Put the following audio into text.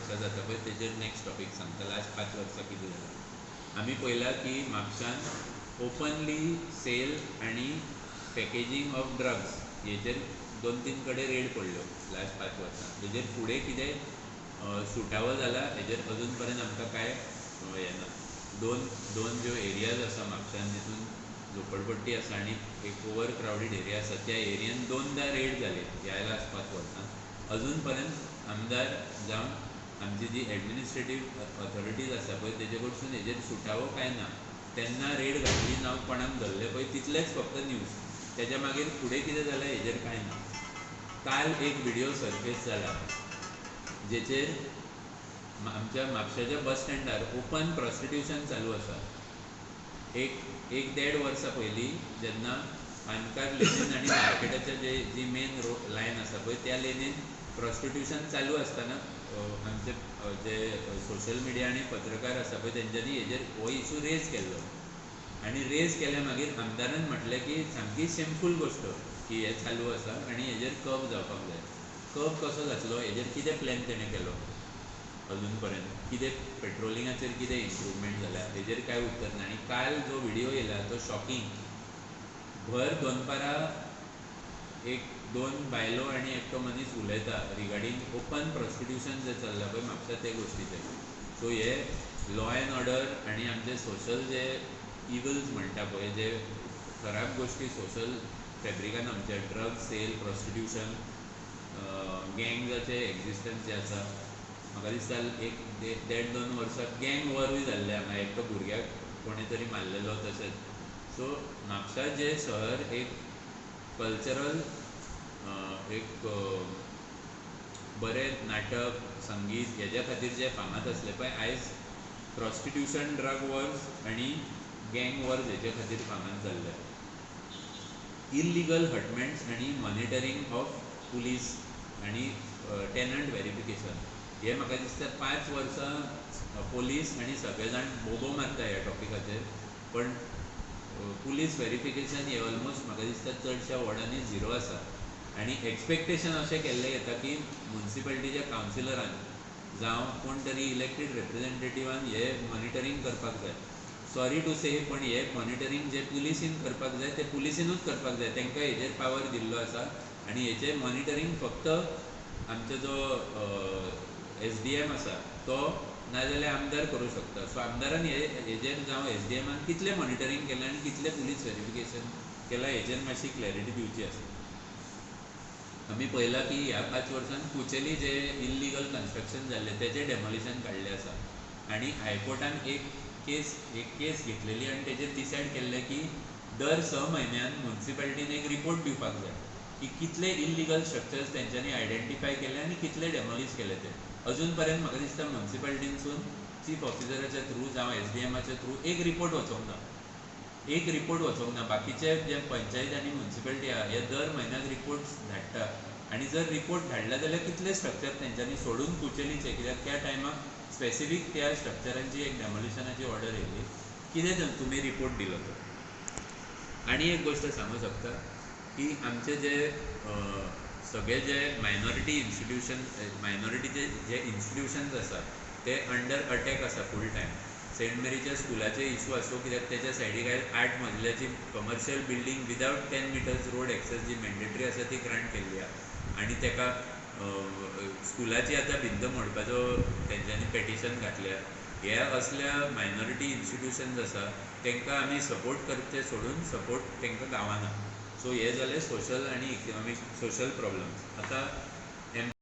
वर्सां जाता पळय तेजेर नेक्स्ट टॉपीक सांगता. लास्ट 5 वर्सां कितें जालां. आमी पळयलां की म्हापशान ओपनली सेल आनी पॅकेजींग ऑफ ड्रग्स हेजेर 2-3 कडेन रेड पडल्यो लास्ट 5 वर्सां. हेजेर फुडें कितें सुटावो जाला हेजेर अजून पर्यंत आमकां कांय हें ना. दोन ज्यो एरियाज आसा म्हापशान जितून झोपडपट्टी आसा आनी एक ओवर क्रावडीड एरिया आसा त्या एरियेन 2दा रेड जाले ह्या लास्ट 5 वर्सां. अजून पर्यंत आमदार जावन आमची जी एडमिनिस्ट्रेटीव ऑथॉरिटीज आसा पळय तेजे कडसून हेजेर सुटावो कांय ना. तेन्ना रेड घातली ना कोणाक धरले पळय तितलेच फक्त न्यूज. तेज्या मागीर फुडें कितें जालें हेजेर कांय ना. काल एक व्हिडिओ सर्फेस जाला जेचेर आमच्या म्हापशाच्या बस स्टँडार ओपन प्रॉस्टिट्यूशन चालू आसा. एक 1.5 वर्सां पयलीं जेन्ना कानकार लेनीन आनी मार्केटाच्या जी मेन लायन आसा पळय त्या लेनीन प्रॉस्टिट्यूशन चालू आसतना आमचे जे सोशल मिडिया आनी पत्रकार आसा पळय तेंच्यांनी हेजेर हो इशू रेज केल्लो. आनी रेज केल्या मागीर आमदारान म्हटलें की सामकी शेमफूल गोश्ट की हें चालू आसा आनी हेजेर कर्ब जावपाक जाय. कर्ब कसो जातलो हेजेर कितें प्लॅन तेणें केलो अजून पर्यंत, कितें पेट्रोलिंगाचेर कितें इम्प्रूवमेंट जाल्या हेजेर कांय उत्तर ना. आनी काल जो व्हिडिओ येयला तो शॉकिंग. भर दोनपारां 2 बायलो आनी एकटो मनीस उलयता रिगार्डींग ओपन प्रॉस्टिट्यूशन जें चल्लां पळय म्हापसा ते गोश्टीचेर. सो हे लॉ एंड ऑर्डर आनी आमचे सोशल जे इवल्स म्हणटा पळय जे खराब गोश्टी सोशल फॅब्रिकान आमच्या ड्रग्स सेल प्रॉस्टिट्यूशन गँग्साचें एक्झिस्टन्स जें आसा. म्हाका दिसता एक 1.5-2 वर्सां गँग वॉरूय जाल्लें हांगा एकटो भुरग्याक कोणें तरी मारलेलो तशेंच. सो म्हापसा जें शहर एक कल्चरल एक बरें नाटक संगीत हेज्या खातीर जें फामाद आसलें पळय आयज प्रॉस्टिट्यूशन ड्रग वॉर्स आनी गँग वॉर्स हेजे खातीर फामाद जाल्ले. इल्लिगल हटमेंट्स आनी मॉनिटरींग ऑफ पुलीस आनी टेनंट वेरिफिकेशन हे म्हाका दिसता 5 वर्सां पुलीस आनी सगळे जाण बोबो मारता ह्या टॉपिकाचेर. पण पुलीस वेरिफिकेशन हे ऑलमोस्ट म्हाका दिसता चडशा वॉर्डांनी 0 आसा. आनी एक्सपेक्टेशन अशें केल्लें येता की मुन्सिपालिटीच्या कावन्सिलरान जावं कोण तरी इलेक्टेड रिप्रेझेंटेटिव्हान हे मॉनिटरींग करपाक जाय. सॉरी टू से पण हे मॉनिटरींग जे पुलिसीन करपाक जाय ते पुलिसीनूच करपाक जाय. तांकां हेजेर पावर दिल्लो आसा आनी हेचेर मॉनिटरींग फक्त आमचो जो SDM आसा तो नाजाल्यार आमदार करूं शकता. सो आमदारान हेजेर जावं SDMान कितलें मॉनिटरींग केलें आनी कितलें पुलीस वेरिफिकेशन केलां हेजेर मातशी क्लॅरिटी दिवची आसा. आमी पळयलां की ह्या 5 वर्सान कुचेली जे इल्लिगल कन्स्ट्रक्शन जाल्लें तेजें डेमोलिशन काडलें आसा. आनी हायकोर्टान एक केस घेतलेली आनी तेजेर डिसायड केल्लें की दर 6 म्हयन्यान मुन्सिपालिटीन एक रिपोर्ट दिवपाक जाय की कितले इल्लिगल स्ट्रक्चर्स तेंच्यांनी आयडेंटिफाय केले आनी कितले डेमोलिश केले ते. अजून पर्यंत म्हाका दिसता मुन्सिपालिटीनसून चीफ ऑफिसराच्या थ्रू जावं SDMाच्या थ्रू एक रिपोर्ट वचोंक ना. बाकीचे जे पंचायत आनी मुन्सिपालिटी आहा हे दर म्हयन्याक रिपोर्ट्स धाडटा. आनी जर रिपोर्ट धाडला जाल्यार कितले स्ट्रक्चर तेंच्यांनी सोडून कुचेलीचे कित्याक त्या टायमाक स्पेसिफीक त्या स्ट्रक्चरांची एक डेमोलिशनाची ऑर्डर येयली. कितें तुमी रिपोर्ट दिलो तो. आनी एक गोश्ट सांगूं शकता की आमचे जे सगळे जे मायनॉरिटीचे जे इन्स्टिट्यूशन्स आसा ते अंडर अटॅक आसा फूल टायम. सेंट मेरीच्या स्कुलाचे इशू आसूं कित्याक तेच्या सायडीक 8 मजल्याची कमर्शियल बिल्डींग विदावट 10 मिटर्स रोड एक्सेस जी मॅन्डेटरी आसा ती ग्रांट केल्ली आहा. आनी तेका स्कुलाची आतां भिंत मोडपाचो तेंच्यांनी पेटिशन घातल्या. हे असल्या मायनॉरिटी इन्स्टिट्यूशन्स आसा तांकां आमी सपोर्ट करचे सोडून सपोर्ट तांकां गावना. सो हे जाले सोशल आनी इकनॉमीक सोशल प्रॉब्लम्स. आतां